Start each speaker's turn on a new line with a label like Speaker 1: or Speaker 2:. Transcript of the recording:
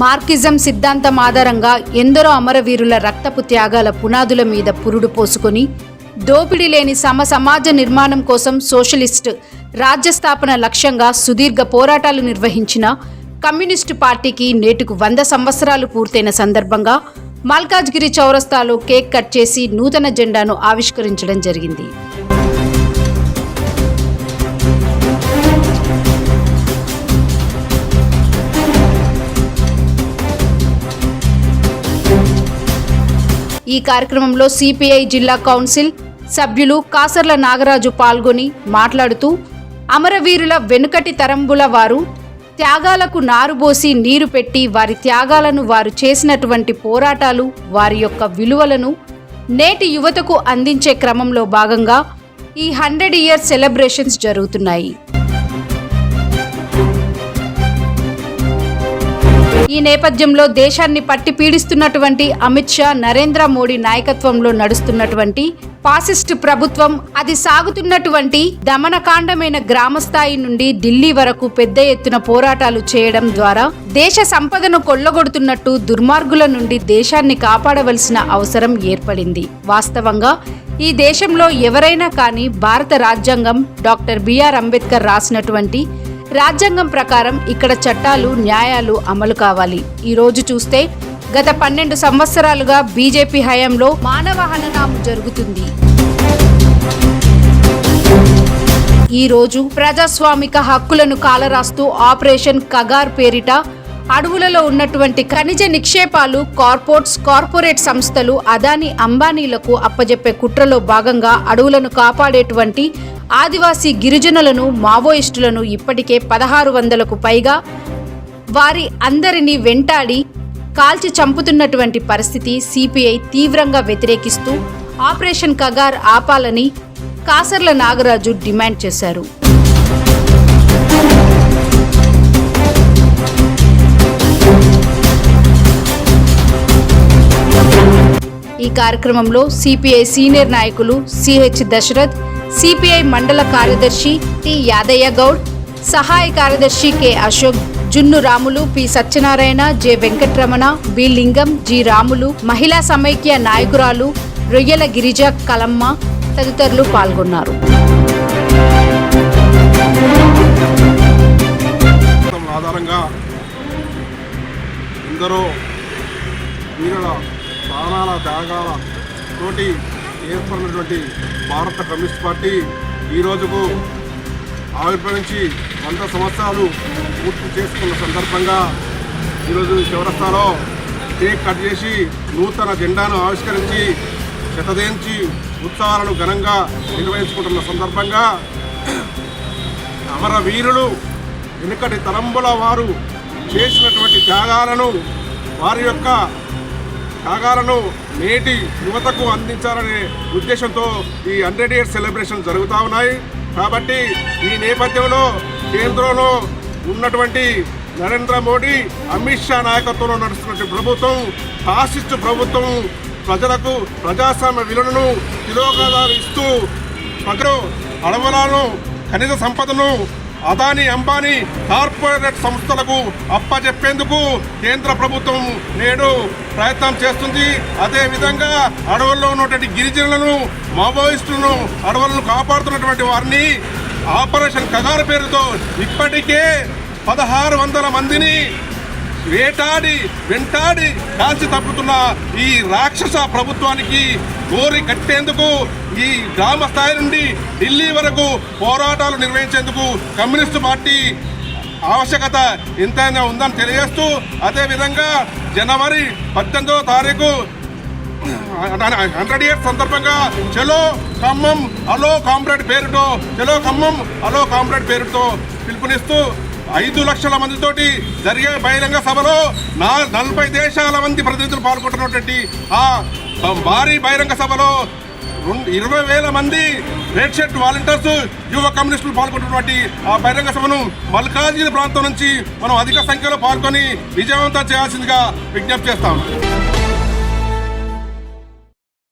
Speaker 1: Marxism సిద్ధాంతం ఆధారంగా ఎందరో అమరవీరుల రక్తపు త్యాగాల పునాదుల మీద పురుడు పోసుకొని దోపిడీ లేని సమాజ నిర్మాణం కోసం సోషలిస్ట్ రాజ్య స్థాపన లక్ష్యంగా సుదీర్ఘ పోరాటాలు నిర్వహించిన కమ్యూనిస్టు పార్టీకి నేటికి 100 సంవత్సరాలు పూర్తయిన సందర్భంగా మల్కాజ్గిరి చౌరస్తాలో కేక్ కట్ చేసి నూతన జెండాను ఆవిష్కరించడం జరిగింది. ఈ కార్యక్రమంలో సిపిఐ జిల్లా కౌన్సిల్ సభ్యులు కాసర్ల నాగరాజు పాల్గొని మాట్లాడుతూ అమరవీరుల వెనుకటి తరంబుల వారు త్యాగాలకు నారుబోసి నీరు పెట్టి వారి త్యాగాలను వారు చేసినటువంటి పోరాటాలు వారి యొక్క విలువలను నేటి యువతకు అందించే క్రమంలో భాగంగా ఈ 100 ఇయర్ సెలబ్రేషన్స్ జరుగుతున్నాయి. ఈ నేపథ్యంలో దేశాన్ని పట్టి పీడిస్తున్నటువంటి అమిత్ షా, నరేంద్ర మోడీ నాయకత్వంలో నడుస్తున్నటువంటి ఫాసిస్ట్ ప్రభుత్వం అది సాగుతున్నటువంటి దమనకాండమైన గ్రామస్థాయి నుండి ఢిల్లీ వరకు పెద్ద ఎత్తున పోరాటాలు చేయడం ద్వారా దేశ సంపదను కొల్లగొడుతున్నట్టు దుర్మార్గుల నుండి దేశాన్ని కాపాడవలసిన అవసరం ఏర్పడింది. వాస్తవంగా ఈ దేశంలో ఎవరైనా కానీ భారత రాజ్యాంగం డాక్టర్ బిఆర్ అంబేద్కర్ రాసినటువంటి రాజ్యాంగం ప్రకారం ఇక్కడ చట్టాలు న్యాయాలు అమలు కావాలి. ఈ రోజు చూస్తే గత 12 సంవత్సరాలుగా బీజేపీ హయాంలో మానవ హననం జరుగుతుంది. ఈ రోజు ప్రజాస్వామిక హక్కులను కాలరాస్తూ ఆపరేషన్ కగార్ పేరిట అడవులలో ఉన్నటువంటి ఖనిజ నిక్షేపాలు కార్పొరేట్ సంస్థలు అదానీ అంబానీలకు అప్పజెప్పే కుట్రలో భాగంగా అడవులను కాపాడేటువంటి ఆదివాసీ గిరిజనులను మావోయిస్టులను ఇప్పటికే 1600కు పైగా వారి అందరినీ వెంటాడి కాల్చి చంపుతున్నటువంటి పరిస్థితి సిపిఐ తీవ్రంగా వ్యతిరేకిస్తూ ఆపరేషన్ కగార్ ఆపాలని కాసర్ల నాగరాజు డిమాండ్ చేశారు. ఈ కార్యక్రమంలో సిపిఐ సీనియర్ నాయకులు సిహెచ్ దశరథ్, సిపిఐ మండల కార్యదర్శి టి యాదయ్య గౌడ్, సహాయ కార్యదర్శి K Ashok, Junnu Ramulu, P Satyanarayana, J Venkataramana, B Lingam, G Ramulu, మహిళా సమైక్య నాయకురాలు రొయ్యల గిరిజ కలమ్మ తదితరులు పాల్గొన్నారు.
Speaker 2: ఆధారంగా ఎందరో వీరుల ప్రాణాల త్యాగాల తోటి ఏర్పడినటువంటి భారత కమ్యూనిస్ట్ పార్టీ ఈ రోజుకు ఆవిర్భవించి 100 సంవత్సరాలు పూర్తి చేసుకున్న సందర్భంగా ఈరోజు చౌరస్తాలో కేక్ కట్ చేసి నూతన జెండాను ఆవిష్కరించి శతజయంతి ఉత్సవాలను ఘనంగా నిర్వహించుకుంటున్న సందర్భంగా అమరవీరులు వెనుకటి తరంబుల వారు చేసినటువంటి త్యాగాలను వారి యొక్క త్యాగాలను నేటి యువతకు అందించాలనే ఉద్దేశంతో ఈ 100 ఇయర్స్ సెలబ్రేషన్ జరుగుతూ ఉన్నాయి. కాబట్టి ఈ నేపథ్యంలో కేంద్రంలో ఉన్నటువంటి నరేంద్ర మోడీ, అమిత్ షా నాయకత్వంలో నడుస్తున్నటువంటి ప్రభుత్వం ఫాసిస్టు ప్రభుత్వం ప్రజలకు ప్రజాస్వామ్య విలువలను తిరోగమనం ఇస్తూ ప్రజలు అడవులను ఖనిజ సంపదను అదానీ అంబానీ కార్పొరేట్ సంస్థలకు అప్పచెప్పేందుకు కేంద్ర ప్రభుత్వం నేడు ప్రయత్నం చేస్తుంది. అదేవిధంగా అడవుల్లో ఉన్నటువంటి గిరిజనులను, మావోయిస్టులను, అడవులను కాపాడుతున్నటువంటి వారిని ఆపరేషన్ కగార్ పేరుతో ఇప్పటికే 1600 మందిని వెంటాడి కాల్చి తప్పుతున్న ఈ రాక్షస ప్రభుత్వానికి గోరి కట్టేందుకు ఈ గ్రామ స్థాయి నుండి ఢిల్లీ వరకు పోరాటాలు నిర్వహించేందుకు కమ్యూనిస్టు పార్టీ ఆవశ్యకత ఎంతైనా ఉందని తెలియజేస్తూ, అదేవిధంగా జనవరి 18వ తారీఖు 100 ఇయర్స్ సందర్భంగా చలో ఖమ్మం అలో కామ్రేడ్ పేరుతో పిలుపునిస్తూ 5 లక్షల మందితోటి జరిగే బహిరంగ సభలో 40 దేశాల మంది ప్రతినిధులు పాల్గొంటున్నటువంటి ఆ భారీ బహిరంగ సభలో 20,000 మంది రెడ్ షర్ట్ వాలంటీర్స్, యువ కమ్యూనిస్టులు పాల్గొంటున్నటువంటి ఆ బహిరంగ సభను మల్కాజ్గిరి ప్రాంతం నుంచి మనం అధిక సంఖ్యలో పాల్గొని విజయవంతం చేయాల్సిందిగా విజ్ఞప్తి చేస్తాం.